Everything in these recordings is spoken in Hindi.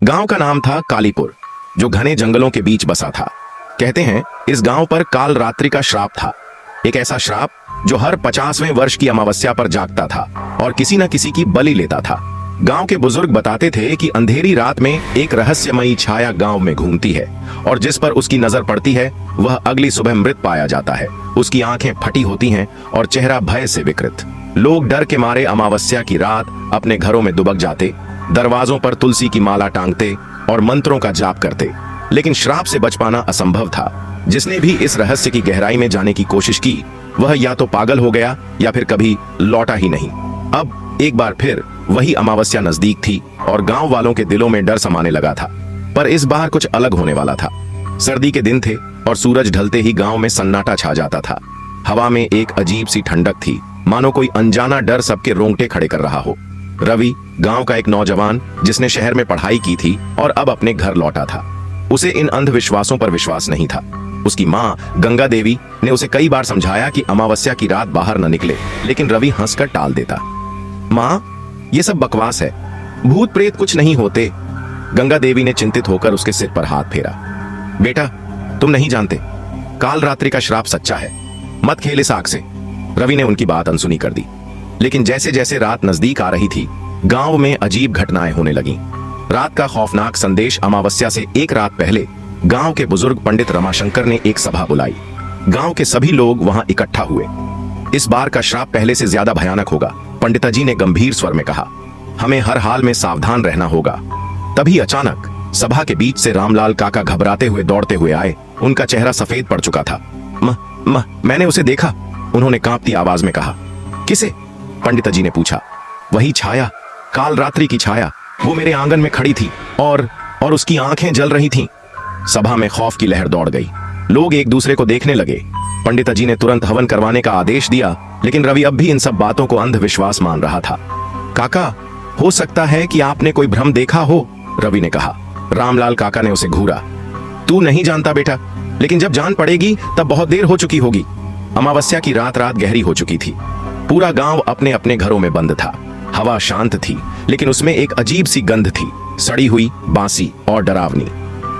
गांव का नाम था कालीपुर, जो घने जंगलों के बीच बसा था। कहते हैं इस गांव पर काल रात्रि का श्राप था, एक ऐसा श्राप जो हर 50वें वर्ष की अमावस्या पर जागता था और किसी न किसी की बलि लेता था। गांव के बुजुर्ग बताते थे कि अंधेरी रात में एक रहस्यमयी छाया गांव में घूमती है और जिस पर उसकी नजर पड़ती है वह अगली सुबह मृत पाया जाता है। उसकी आंखें फटी होती हैं और चेहरा भय से विकृत। लोग डर के मारे अमावस्या की रात अपने घरों में दुबक जाते, दरवाजों पर तुलसी की माला टांगते और मंत्रों का जाप करते, लेकिन श्राप से बच पाना असंभव था। जिसने भी इस रहस्य की गहराई में जाने की कोशिश की वह या तो पागल हो गया या फिर कभी लौटा ही नहीं। अब एक बार फिर वही अमावस्या नजदीक थी और गांव वालों के दिलों में डर समाने लगा था। पर इस बार कुछ अलग होने वाला था। सर्दी के दिन थे और सूरज ढलते ही गांव में सन्नाटा छा जाता था। हवा में एक अजीब सी ठंडक थी, मानो कोई अनजाना डर सबके रोंगटे खड़े कर रहा हो। रवि, गांव का एक नौजवान जिसने शहर में पढ़ाई की थी और अब अपने घर लौटा था, उसे इन अंधविश्वासों पर विश्वास नहीं था। उसकी माँ गंगा देवी ने उसे कई बार समझाया कि अमावस्या की रात बाहर न निकले, लेकिन रवि हंसकर टाल देता। माँ, ये सब बकवास है, भूत प्रेत कुछ नहीं होते। गंगा देवी ने चिंतित होकर उसके सिर पर हाथ फेरा। बेटा, तुम नहीं जानते, काल रात्रि का श्राप सच्चा है, मत खेल इस आग से। रवि ने उनकी बात अनसुनी कर दी। लेकिन जैसे जैसे रात नजदीक आ रही थी, गांव में अजीब घटनाएं होने लगीं। रात का खौफनाक संदेश अमावस्या से एक रात पहले गांव के बुजुर्ग पंडित रमाशंकर ने एक सभा बुलाई। गांव के सभी लोग वहां इकट्ठा हुए। इस बार का श्राप पहले से ज्यादा भयानक होगा, पंडिताजी ने गंभीर स्वर में कहा। हमें हर हाल में सावधान रहना होगा। तभी अचानक सभा के बीच से रामलाल काका घबराते हुए दौड़ते हुए आए। उनका चेहरा सफेद पड़ चुका था। मैंने उसे देखा, उन्होंने कांपती आवाज में कहा। किसे? पंडिताजी ने पूछा। वही छाया, काल रात्रि की छाया। वो मेरे आंगन में खड़ी थी और उसकी आंखें जल रही थीं। सभा में खौफ की लहर दौड़ गई। लोग एक दूसरे को देखने लगे। पंडिताजी ने तुरंत हवन करवाने का आदेश दिया, लेकिन रवि अब भी इन सब बातों को अंधविश्वास मान रहा था। काका, हो सकता है कि आपने कोई भ्रम देखा हो, रवि ने कहा। रामलाल काका ने उसे घूरा। तू नहीं जानता बेटा, लेकिन जब जान पड़ेगी तब बहुत देर हो चुकी होगी। अमावस्या की रात गहरी हो चुकी थी। पूरा गांव अपने अपने घरों में बंद था। हवा शांत थी, लेकिन उसमें एक अजीब सी गंध थी, सड़ी हुई, बासी और डरावनी।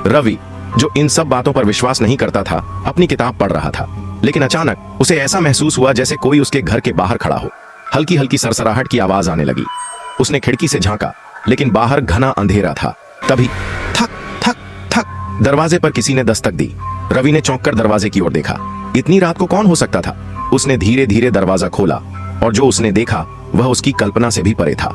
रवि, जो इन सब बातों पर विश्वास नहीं करता था, अपनी किताब पढ़ रहा था, लेकिन अचानक उसे ऐसा महसूस हुआ जैसे कोई उसके घर के बाहर खड़ा हो। हल्की हल्की सरसराहट की आवाज आने लगी। उसने खिड़की से झांका, लेकिन बाहर घना अंधेरा था। तभी थक थक थक दरवाजे पर किसी ने दस्तक दी। रवि ने चौंक कर दरवाजे की ओर देखा। इतनी रात को कौन हो सकता था? उसने धीरे धीरे दरवाजा खोला और जो उसने देखा वह उसकी कल्पना से भी परे था।